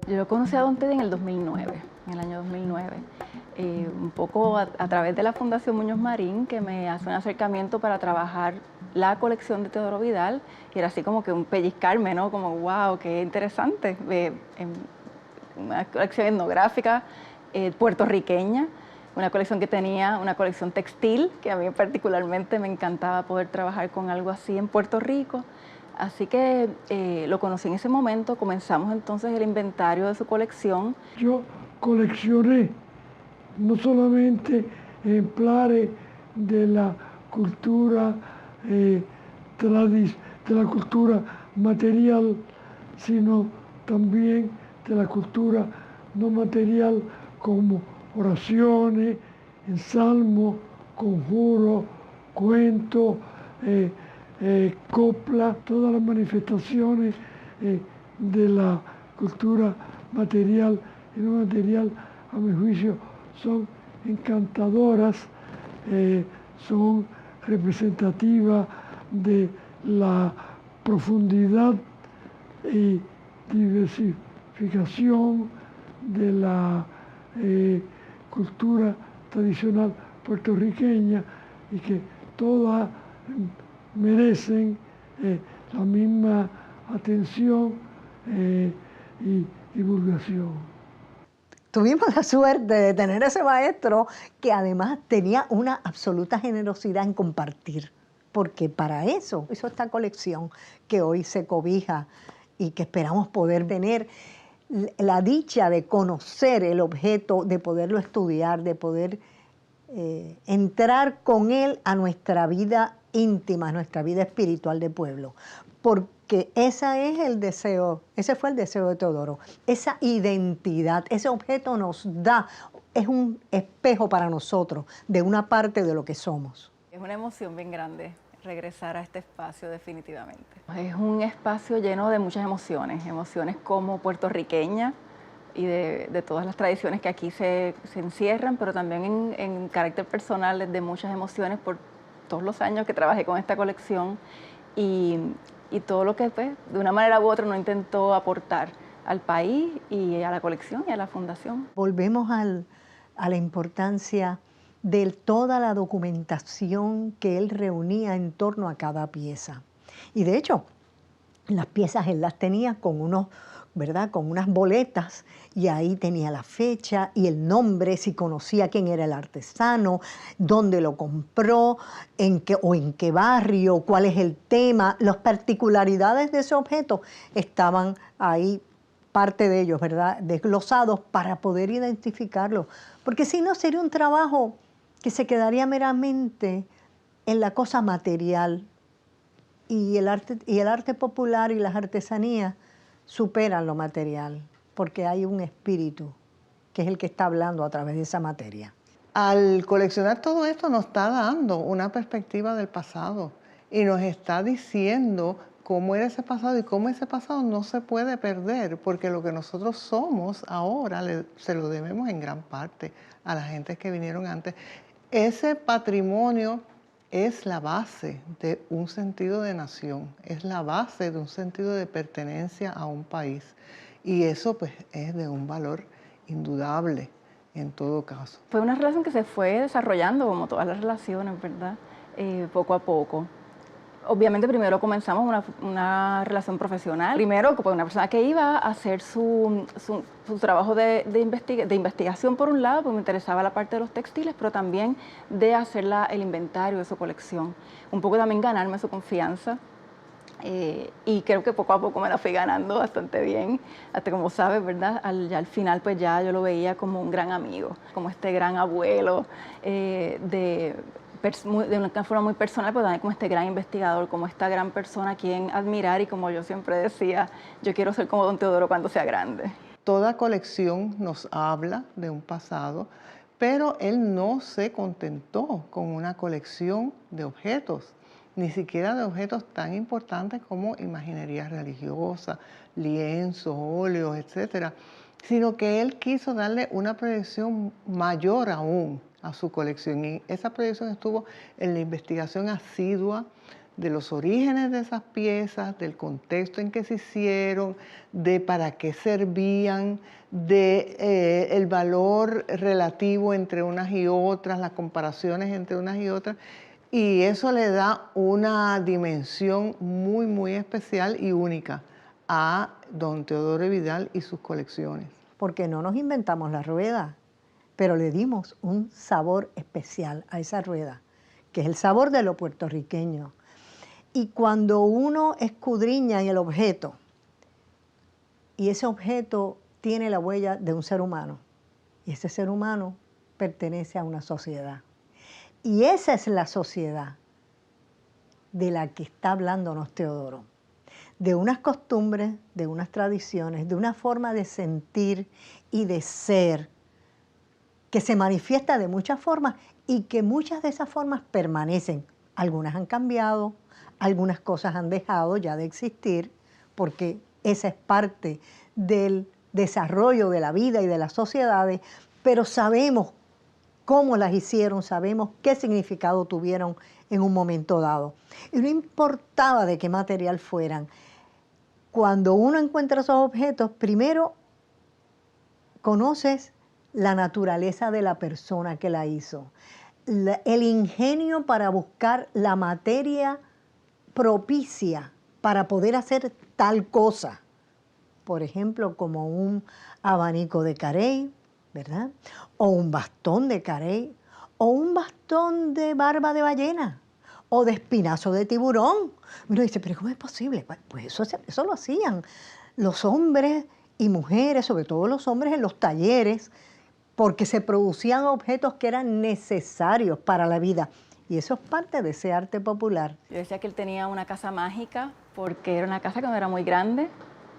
Yo conocí a Don Teddy en el 2009, en el año 2009, un poco a través de la Fundación Muñoz Marín, que me hace un acercamiento para trabajar la colección de Teodoro Vidal, y era así como que un pellizcarme, ¿no? Como, wow, qué interesante, una colección etnográfica puertorriqueña, una colección que tenía una colección textil, que a mí particularmente me encantaba poder trabajar con algo así en Puerto Rico. Así que lo conocí en ese momento, comenzamos entonces el inventario de su colección. Yo coleccioné no solamente ejemplares de la cultura de la cultura material, sino también de la cultura no material, como oraciones, ensalmos, conjuros, cuentos, copla, todas las manifestaciones de la cultura material y no material, a mi juicio, son encantadoras, son representativas de la profundidad y diversificación de la cultura tradicional puertorriqueña, y que todas merecen la misma atención y divulgación. Tuvimos la suerte de tener ese maestro que además tenía una absoluta generosidad en compartir, porque para eso hizo esta colección que hoy se cobija y que esperamos poder tener la dicha de conocer el objeto, de poderlo estudiar, de poder entrar con él a nuestra vida íntima, a nuestra vida espiritual de pueblo. Porque ese es el deseo, ese fue el deseo de Teodoro, esa identidad, ese objeto nos da, es un espejo para nosotros de una parte de lo que somos. Es una emoción bien grande regresar a este espacio definitivamente. Es un espacio lleno de muchas emociones, emociones como puertorriqueña y de todas las tradiciones que aquí se encierran, pero también en carácter personal de muchas emociones por todos los años que trabajé con esta colección y todo lo que pues, de una manera u otra no intentó aportar al país y a la colección y a la fundación. Volvemos a la importancia de toda la documentación que él reunía en torno a cada pieza. Y de hecho, las piezas él las tenía con unos, ¿verdad?, con unas boletas, y ahí tenía la fecha y el nombre, si conocía quién era el artesano, dónde lo compró, en qué barrio, cuál es el tema, las particularidades de ese objeto estaban ahí, parte de ellos, ¿verdad?, desglosados para poder identificarlo. Porque si no, sería un trabajo que se quedaría meramente en la cosa material. Y el arte popular y las artesanías superan lo material, porque hay un espíritu que es el que está hablando a través de esa materia. Al coleccionar todo esto nos está dando una perspectiva del pasado y nos está diciendo cómo era ese pasado y cómo ese pasado no se puede perder, porque lo que nosotros somos ahora se lo debemos en gran parte a las gentes que vinieron antes. Ese patrimonio es la base de un sentido de nación, es la base de un sentido de pertenencia a un país, y eso pues es de un valor indudable en todo caso. Fue una relación que se fue desarrollando como todas las relaciones, ¿verdad? Poco a poco. Obviamente primero comenzamos una relación profesional. Primero con una persona que iba a hacer su trabajo de investigación por un lado, porque me interesaba la parte de los textiles, pero también de hacer el inventario de su colección. Un poco también ganarme su confianza. Y creo que poco a poco me la fui ganando bastante bien, hasta como sabes, ¿verdad? Ya al final pues ya yo lo veía como un gran amigo, como este gran abuelo, de una forma muy personal, pero también como este gran investigador, como esta gran persona a quien admirar, y como yo siempre decía, yo quiero ser como don Teodoro cuando sea grande. Toda colección nos habla de un pasado, pero él no se contentó con una colección de objetos. ni siquiera de objetos tan importantes como imaginería religiosa, lienzos, óleos, etcétera, sino que él quiso darle una proyección mayor aún a su colección. Y esa proyección estuvo en la investigación asidua de los orígenes de esas piezas, del contexto en que se hicieron, de para qué servían, de el valor relativo entre unas y otras, las comparaciones entre unas y otras, y eso le da una dimensión muy, muy especial y única a don Teodoro Vidal y sus colecciones. Porque no nos inventamos la rueda, pero le dimos un sabor especial a esa rueda, que es el sabor de lo puertorriqueño. Y cuando uno escudriña en el objeto, y ese objeto tiene la huella de un ser humano, y ese ser humano pertenece a una sociedad. Y esa es la sociedad de la que está hablándonos Teodoro, de unas costumbres, de unas tradiciones, de una forma de sentir y de ser, que se manifiesta de muchas formas y que muchas de esas formas permanecen. Algunas han cambiado, algunas cosas han dejado ya de existir, porque esa es parte del desarrollo de la vida y de las sociedades, pero sabemos cómo las hicieron, sabemos qué significado tuvieron en un momento dado. Y no importaba de qué material fueran. Cuando uno encuentra esos objetos, primero conoces la naturaleza de la persona que la hizo, el ingenio para buscar la materia propicia para poder hacer tal cosa. Por ejemplo, como un abanico de Carey, ¿verdad? O un bastón de Carey, o un bastón de barba de ballena, o de espinazo de tiburón. Uno dice, pero ¿cómo es posible? Pues eso lo hacían los hombres y mujeres, sobre todo los hombres en los talleres, porque se producían objetos que eran necesarios para la vida. Y eso es parte de ese arte popular. Yo decía que él tenía una casa mágica porque era una casa que no era muy grande,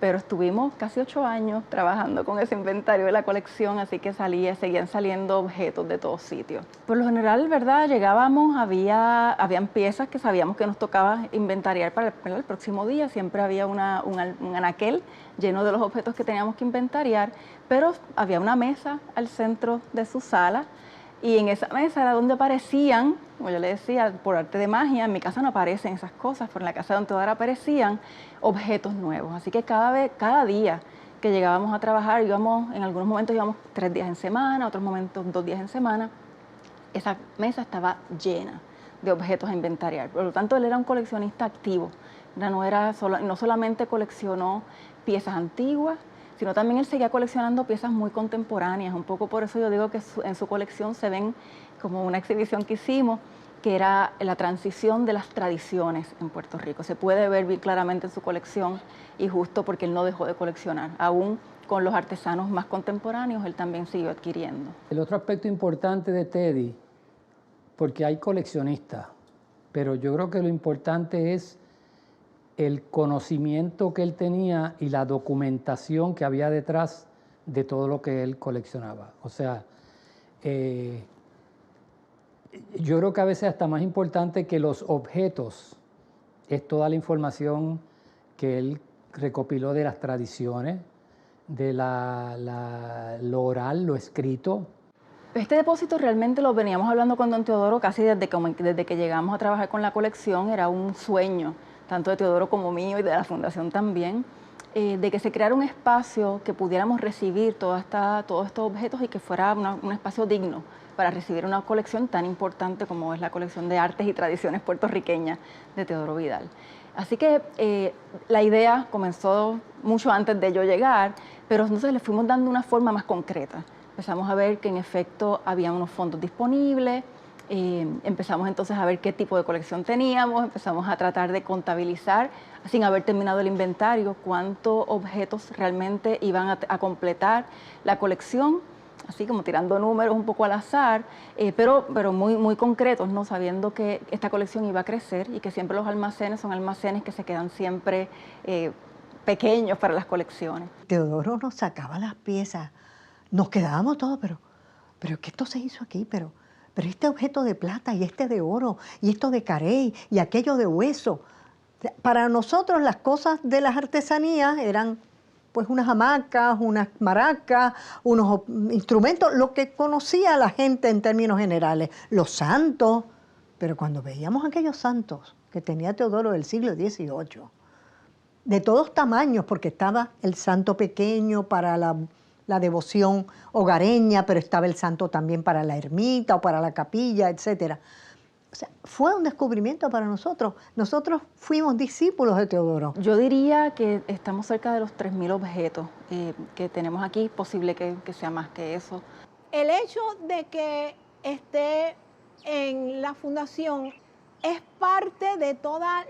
pero estuvimos casi 8 años trabajando con ese inventario de la colección, así que seguían saliendo objetos de todos sitios. Por lo general, ¿verdad? Llegábamos, habían piezas que sabíamos que nos tocaba inventariar para el próximo día, siempre había un anaquel lleno de los objetos que teníamos que inventariar, pero había una mesa al centro de su sala, y en esa mesa era donde aparecían, como yo le decía, por arte de magia, en mi casa no aparecen esas cosas, pero en la casa de don Teodoro aparecían objetos nuevos. Así que cada día que llegábamos a trabajar, en algunos momentos íbamos 3 días en semana, otros momentos 2 días en semana, esa mesa estaba llena de objetos a inventariar. Por lo tanto, él era un coleccionista activo. No solamente coleccionó piezas antiguas, sino también él seguía coleccionando piezas muy contemporáneas. Un poco por eso yo digo que en su colección se ven como una exhibición que hicimos, que era la transición de las tradiciones en Puerto Rico. Se puede ver bien claramente en su colección, y justo porque él no dejó de coleccionar. Aún con los artesanos más contemporáneos, él también siguió adquiriendo. El otro aspecto importante de Teddy, porque hay coleccionistas, pero yo creo que lo importante es el conocimiento que él tenía y la documentación que había detrás de todo lo que él coleccionaba. O sea, yo creo que a veces hasta más importante que los objetos es toda la información que él recopiló de las tradiciones, de lo oral, lo escrito. Este depósito realmente lo veníamos hablando con don Teodoro casi desde que llegamos a trabajar con la colección. Era un sueño, tanto de Teodoro como mío y de la Fundación también, de que se creara un espacio que pudiéramos recibir todos estos objetos y que fuera un espacio digno para recibir una colección tan importante como es la colección de artes y tradiciones puertorriqueñas de Teodoro Vidal. Así que la idea comenzó mucho antes de yo llegar, pero entonces le fuimos dando una forma más concreta. Empezamos a ver que en efecto había unos fondos disponibles, empezamos entonces a ver qué tipo de colección teníamos, empezamos a tratar de contabilizar, sin haber terminado el inventario, cuántos objetos realmente iban a completar la colección, así como tirando números un poco al azar, pero muy, muy concretos, ¿no? Sabiendo que esta colección iba a crecer y que siempre los almacenes son almacenes que se quedan siempre pequeños para las colecciones. Teodoro nos sacaba las piezas, nos quedábamos todos, pero que esto se hizo aquí, pero pero este objeto de plata y este de oro y esto de carey y aquello de hueso. Para nosotros las cosas de las artesanías eran pues unas hamacas, unas maracas, unos instrumentos, lo que conocía la gente en términos generales, los santos. Pero cuando veíamos aquellos santos que tenía Teodoro del siglo XVIII, de todos tamaños, porque estaba el santo pequeño para la devoción hogareña, pero estaba el santo también para la ermita o para la capilla, etc. O sea, fue un descubrimiento para nosotros. Nosotros fuimos discípulos de Teodoro. Yo diría que estamos cerca de los 3.000 objetos que tenemos aquí, posible que sea más que eso. El hecho de que esté en la fundación es parte de toda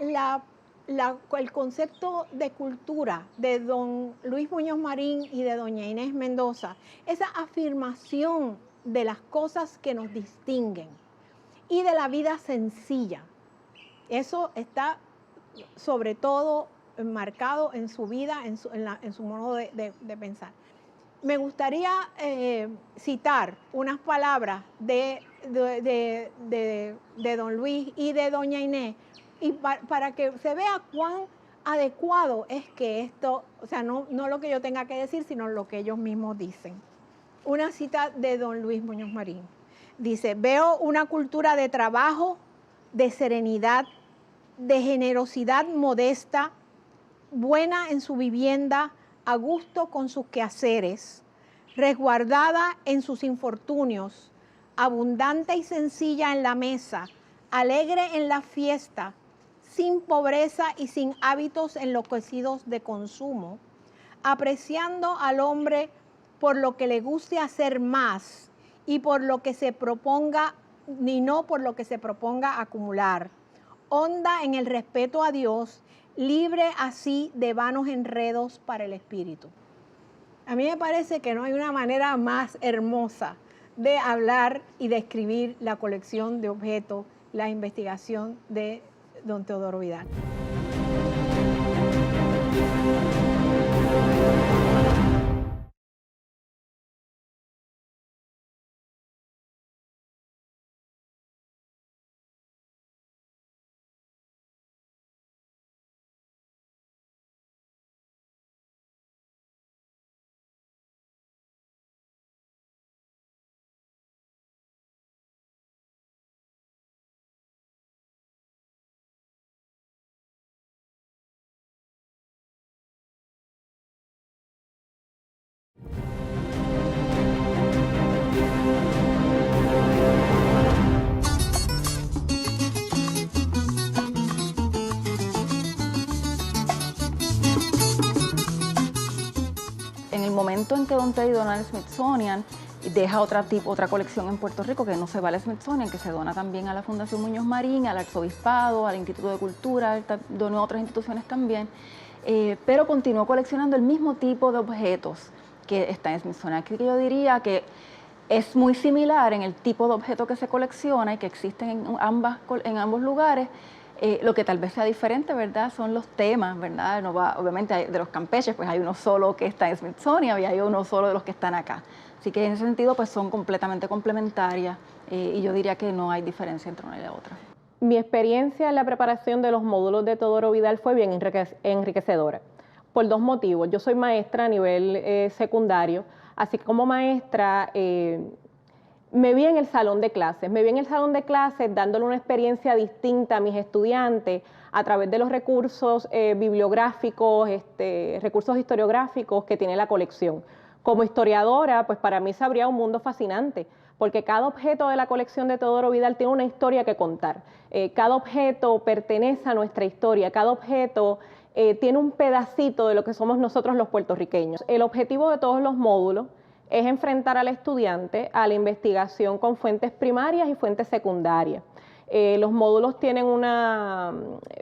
el concepto de cultura de don Luis Muñoz Marín y de doña Inés Mendoza, esa afirmación de las cosas que nos distinguen y de la vida sencilla. Eso está sobre todo marcado en su vida, en su modo de pensar. Me gustaría citar unas palabras de don Luis y de doña Inés, y para que se vea cuán adecuado es que esto, o sea, no lo que yo tenga que decir, sino lo que ellos mismos dicen. Una cita de don Luis Muñoz Marín. Dice: veo una cultura de trabajo, de serenidad, de generosidad modesta, buena en su vivienda, a gusto con sus quehaceres, resguardada en sus infortunios, abundante y sencilla en la mesa, alegre en la fiesta, sin pobreza y sin hábitos enloquecidos de consumo, apreciando al hombre por lo que le guste hacer más y por lo que se proponga, ni no por lo que se proponga acumular, honda en el respeto a Dios, libre así de vanos enredos para el espíritu. A mí me parece que no hay una manera más hermosa de hablar y de escribir la colección de objetos, la investigación de don Teodoro Vidal. En el momento en que don Teddy dona al Smithsonian, deja otra colección en Puerto Rico que no se va al Smithsonian, que se dona también a la Fundación Muñoz Marín, al Arzobispado, al Instituto de Cultura, donó a otras instituciones también, pero continuó coleccionando el mismo tipo de objetos que está en el Smithsonian. Aquí yo diría que es muy similar en el tipo de objeto que se colecciona y que existen en ambos lugares. Lo que tal vez sea diferente, ¿verdad?, son los temas, ¿verdad? Obviamente de los campeches, pues hay uno solo que está en Smithsonian y hay uno solo de los que están acá. Así que en ese sentido, pues son completamente complementarias y yo diría que no hay diferencia entre una y la otra. Mi experiencia en la preparación de los módulos de Teodoro Vidal fue bien enriquecedora, por dos motivos. Yo soy maestra a nivel secundario, así que como maestra me vi en el salón de clases, dándole una experiencia distinta a mis estudiantes a través de los recursos bibliográficos, recursos historiográficos que tiene la colección. Como historiadora, pues para mí se abría un mundo fascinante, porque cada objeto de la colección de Teodoro Vidal tiene una historia que contar. Cada objeto pertenece a nuestra historia, cada objeto tiene un pedacito de lo que somos nosotros los puertorriqueños. El objetivo de todos los módulos es enfrentar al estudiante a la investigación con fuentes primarias y fuentes secundarias. Los módulos tienen una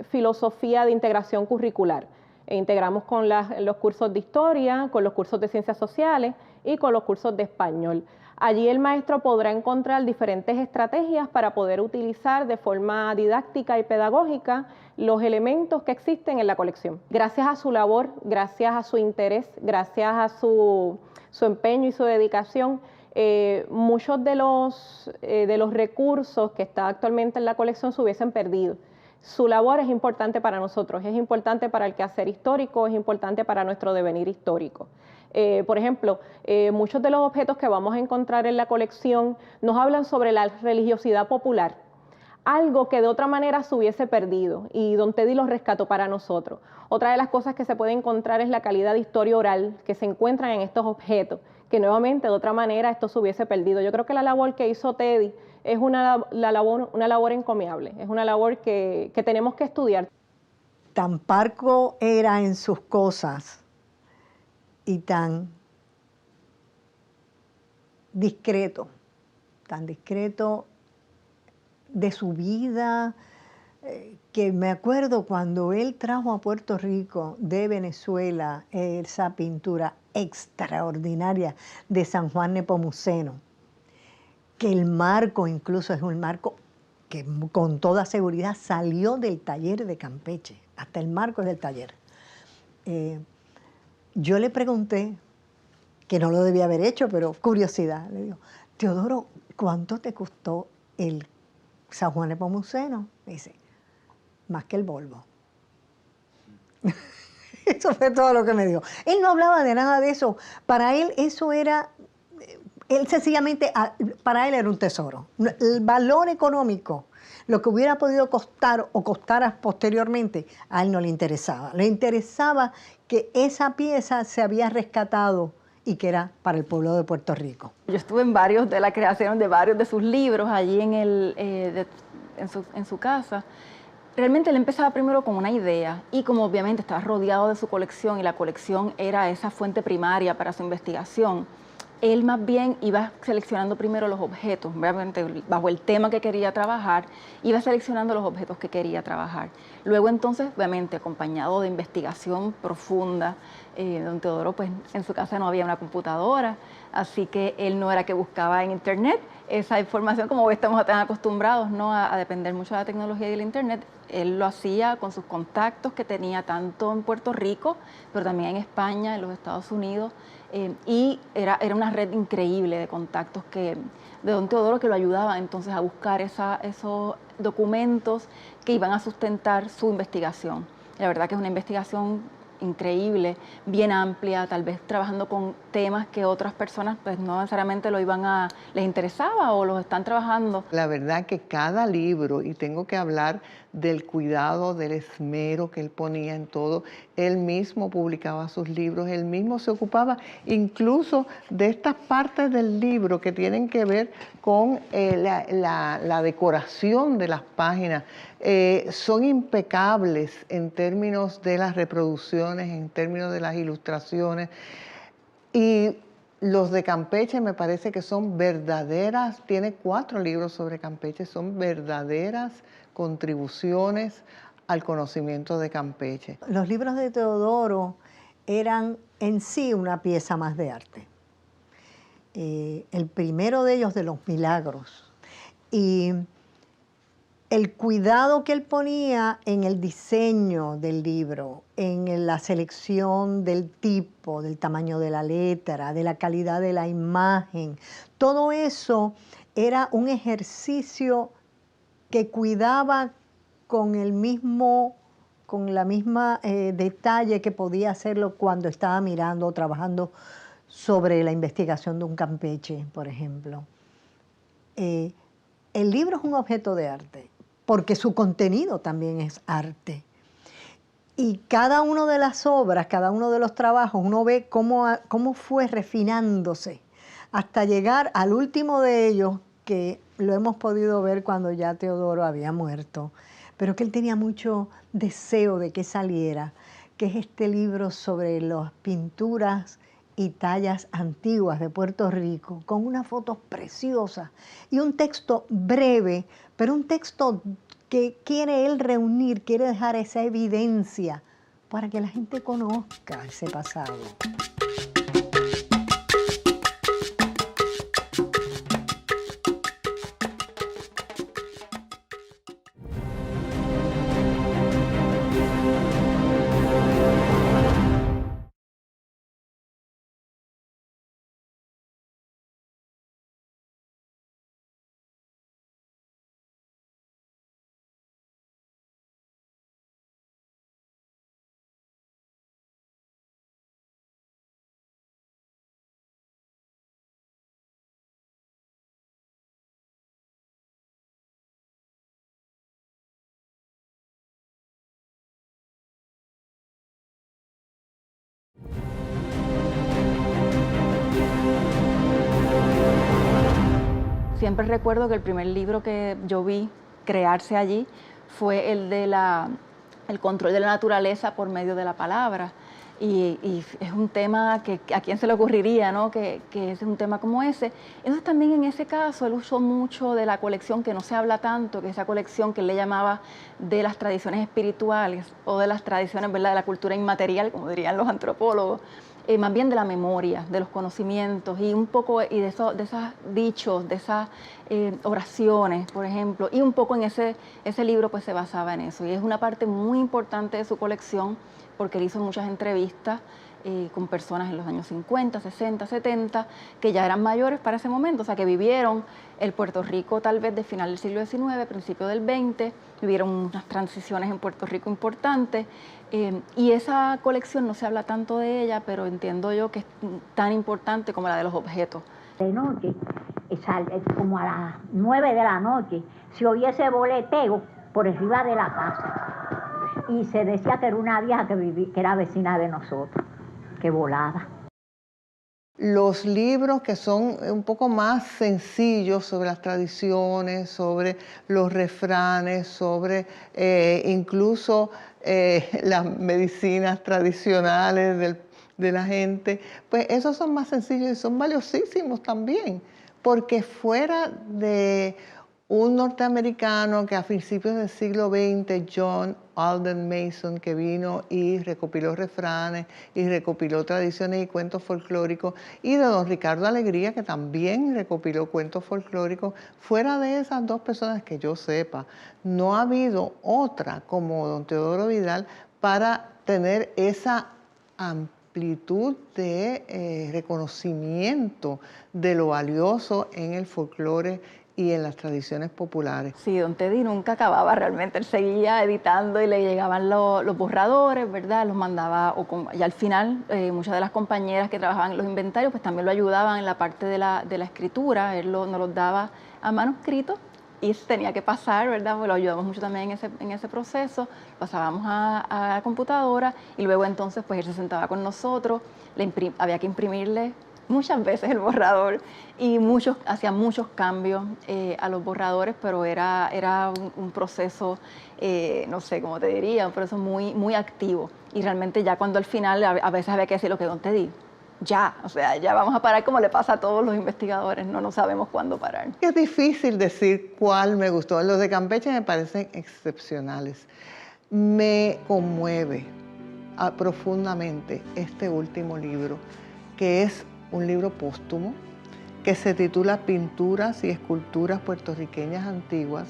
filosofía de integración curricular. Integramos con los cursos de historia, con los cursos de ciencias sociales y con los cursos de español. Allí el maestro podrá encontrar diferentes estrategias para poder utilizar de forma didáctica y pedagógica los elementos que existen en la colección. Gracias a su labor, gracias a su interés, gracias a su empeño y su dedicación, muchos de los recursos que están actualmente en la colección se hubiesen perdido. Su labor es importante para nosotros, es importante para el quehacer histórico, es importante para nuestro devenir histórico. Por ejemplo, muchos de los objetos que vamos a encontrar en la colección nos hablan sobre la religiosidad popular, algo que de otra manera se hubiese perdido, y don Teddy los rescató para nosotros. Otra de las cosas que se puede encontrar es la calidad de historia oral que se encuentran en estos objetos, que nuevamente de otra manera esto se hubiese perdido. Yo creo que la labor que hizo Teddy es una labor encomiable, es una labor que tenemos que estudiar. Tan parco era en sus cosas y tan discreto de su vida, que me acuerdo cuando él trajo a Puerto Rico de Venezuela esa pintura extraordinaria de San Juan Nepomuceno, que el marco incluso es un marco que con toda seguridad salió del taller de Campeche, hasta el marco es del taller. Yo le pregunté, que no lo debía haber hecho, pero curiosidad, le digo, Teodoro, ¿cuánto te costó el San Juan Nepomuceno? Me dice, más que el Volvo. Eso fue todo lo que me dijo. Él no hablaba de nada de eso. Para él eso era, él sencillamente, para él era un tesoro. El valor económico, lo que hubiera podido costar o costara posteriormente, a él no le interesaba. Le interesaba que esa pieza se había rescatado y que era para el pueblo de Puerto Rico. Yo estuve en varios de la creación de varios de sus libros allí en su casa. Realmente él empezaba primero con una idea y como obviamente estaba rodeado de su colección y la colección era esa fuente primaria para su investigación, él más bien iba seleccionando primero los objetos, obviamente bajo el tema que quería trabajar, iba seleccionando los objetos que quería trabajar. Luego entonces, obviamente, acompañado de investigación profunda, don Teodoro, pues en su casa no había una computadora, así que él no era que buscaba en internet esa información, como estamos tan acostumbrados, ¿no?, a depender mucho de la tecnología y del internet. Él lo hacía con sus contactos que tenía tanto en Puerto Rico, pero también en España, en los Estados Unidos, y era una red increíble de contactos de don Teodoro que lo ayudaba entonces a buscar esos documentos que iban a sustentar su investigación. La verdad que es una investigación increíble, bien amplia, tal vez trabajando con temas que otras personas pues no necesariamente les interesaba o los están trabajando. La verdad que cada libro, y tengo que hablar del cuidado, del esmero que él ponía en todo, él mismo publicaba sus libros, él mismo se ocupaba incluso de estas partes del libro que tienen que ver con la decoración de las páginas. Son impecables en términos de las reproducciones, en términos de las ilustraciones, y los de Campeche me parece que son verdaderas, tiene 4 libros sobre Campeche, son verdaderas contribuciones al conocimiento de Campeche. Los libros de Teodoro eran en sí una pieza más de arte. El primero de ellos, de los milagros, y el cuidado que él ponía en el diseño del libro, en la selección del tipo, del tamaño de la letra, de la calidad de la imagen, todo eso era un ejercicio que cuidaba con la misma detalle que podía hacerlo cuando estaba mirando o trabajando sobre la investigación de un Campeche, por ejemplo. El libro es un objeto de arte, porque su contenido también es arte. Y cada una de las obras, cada uno de los trabajos, uno ve cómo fue refinándose hasta llegar al último de ellos, que lo hemos podido ver cuando ya Teodoro había muerto, pero que él tenía mucho deseo de que saliera, que es este libro sobre las pinturas y tallas antiguas de Puerto Rico, con unas fotos preciosas y un texto breve, pero un texto que quiere él reunir, quiere dejar esa evidencia para que la gente conozca ese pasado. Siempre recuerdo que el primer libro que yo vi crearse allí fue el de el control de la naturaleza por medio de la palabra. Y es un tema que a quién se le ocurriría, ¿no? Que es un tema como ese. Entonces también en ese caso él usó mucho de la colección que no se habla tanto, que es esa colección que él le llamaba de las tradiciones espirituales o de las tradiciones, ¿verdad?, de la cultura inmaterial, como dirían los antropólogos, más bien de la memoria, de los conocimientos y un poco y de esos dichos, de esas oraciones, por ejemplo, y un poco en ese libro pues se basaba en eso. Y es una parte muy importante de su colección porque él hizo muchas entrevistas con personas en los años 50, 60, 70, que ya eran mayores para ese momento, o sea, que vivieron el Puerto Rico tal vez de final del siglo XIX, principio del XX, vivieron unas transiciones en Puerto Rico importantes, y esa colección no se habla tanto de ella, pero entiendo yo que es tan importante como la de los objetos. De noche, como a las 9 de la noche, se oía ese boleteo por arriba de la casa. Y se decía que era una vieja que era vecina de nosotros, que volaba. Los libros que son un poco más sencillos sobre las tradiciones, sobre los refranes, sobre incluso las medicinas tradicionales de la gente, pues esos son más sencillos y son valiosísimos también, porque fuera de un norteamericano que a principios del siglo XX, John Alden Mason, que vino y recopiló refranes y recopiló tradiciones y cuentos folclóricos, y de don Ricardo Alegría, que también recopiló cuentos folclóricos, fuera de esas dos personas que yo sepa, no ha habido otra como don Teodoro Vidal para tener esa amplitud de reconocimiento de lo valioso en el folclore y en las tradiciones populares. Sí, don Teddy nunca acababa realmente, él seguía editando y le llegaban los borradores, ¿verdad? Los mandaba, y al final muchas de las compañeras que trabajaban en los inventarios pues también lo ayudaban en la parte de la escritura, él nos los daba a manuscrito y tenía que pasar, ¿verdad? Pues lo ayudamos mucho también en ese proceso, pasábamos a la computadora y luego entonces pues él se sentaba con nosotros, había que imprimirle muchas veces el borrador y hacía muchos cambios a los borradores, pero era un proceso, no sé cómo te diría, un proceso muy, muy activo. Y realmente ya cuando al final a veces había que decir lo que don te di, ya, o sea, ya vamos a parar como le pasa a todos los investigadores, no sabemos cuándo parar. Es difícil decir cuál me gustó. Los de Campeche me parecen excepcionales. Me conmueve profundamente este último libro, que es un libro póstumo que se titula Pinturas y Esculturas Puertorriqueñas Antiguas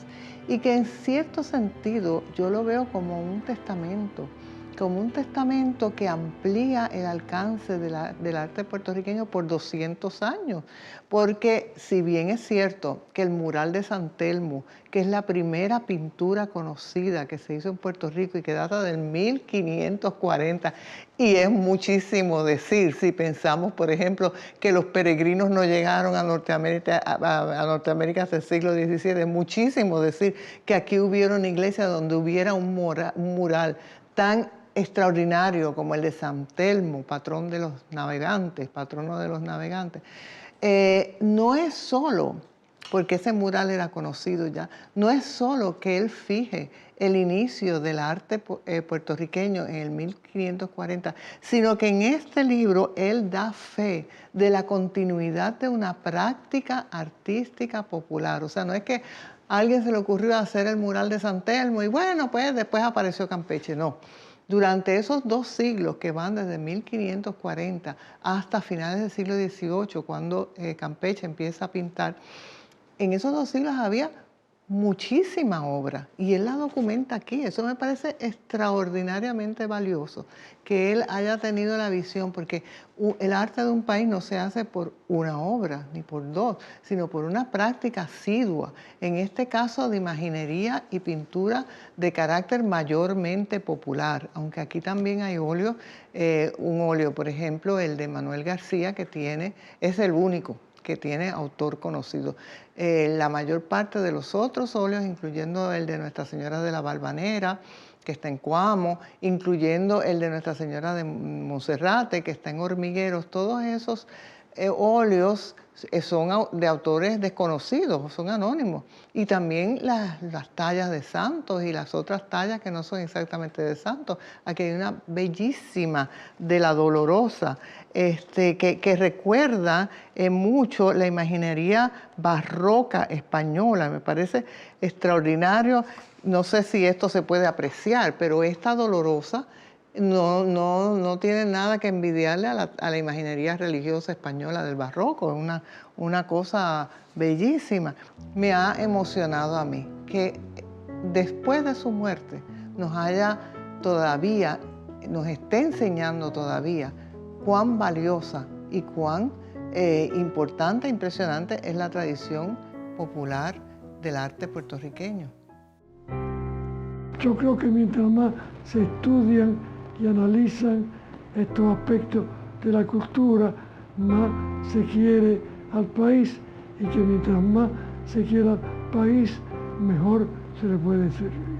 y que en cierto sentido yo lo veo como un testamento que amplía el alcance del arte puertorriqueño por 200 años. Porque si bien es cierto que el mural de San Telmo, que es la primera pintura conocida que se hizo en Puerto Rico y que data del 1540, y es muchísimo decir, si pensamos, por ejemplo, que los peregrinos no llegaron a Norteamérica hasta el siglo XVII, es muchísimo decir que aquí hubiera una iglesia donde hubiera un mural tan extraordinario como el de San Telmo, patrono de los navegantes. No es solo, porque ese mural era conocido ya, no es solo que él fije el inicio del arte puertorriqueño en el 1540, sino que en este libro él da fe de la continuidad de una práctica artística popular. O sea, no es que a alguien se le ocurrió hacer el mural de San Telmo y bueno, pues después apareció Campeche, no. Durante esos 2 siglos que van desde 1540 hasta finales del siglo XVIII, cuando Campeche empieza a pintar, en esos 2 siglos había muchísima obra y él la documenta aquí. Eso me parece extraordinariamente valioso, que él haya tenido la visión, porque el arte de un país no se hace por una obra ni por 2, sino por una práctica asidua, en este caso de imaginería y pintura de carácter mayormente popular, aunque aquí también hay óleo, un óleo, por ejemplo, el de Manuel García, es el único que tiene autor conocido. La mayor parte de los otros óleos, incluyendo el de Nuestra Señora de la Valvanera, que está en Coamo, incluyendo el de Nuestra Señora de Monserrate, que está en Hormigueros, todos esos óleos son de autores desconocidos, son anónimos. Y también las tallas de santos y las otras tallas que no son exactamente de santos. Aquí hay una bellísima de la Dolorosa, que recuerda mucho la imaginería barroca española. Me parece extraordinario. No sé si esto se puede apreciar, pero esta Dolorosa no tiene nada que envidiarle a la imaginería religiosa española del barroco. Es una cosa bellísima. Me ha emocionado a mí que después de su muerte nos esté enseñando todavía cuán valiosa y cuán importante e impresionante es la tradición popular del arte puertorriqueño. Yo creo que mientras más se estudian y analizan estos aspectos de la cultura, más se quiere al país, y que mientras más se quiera al país, mejor se le puede servir.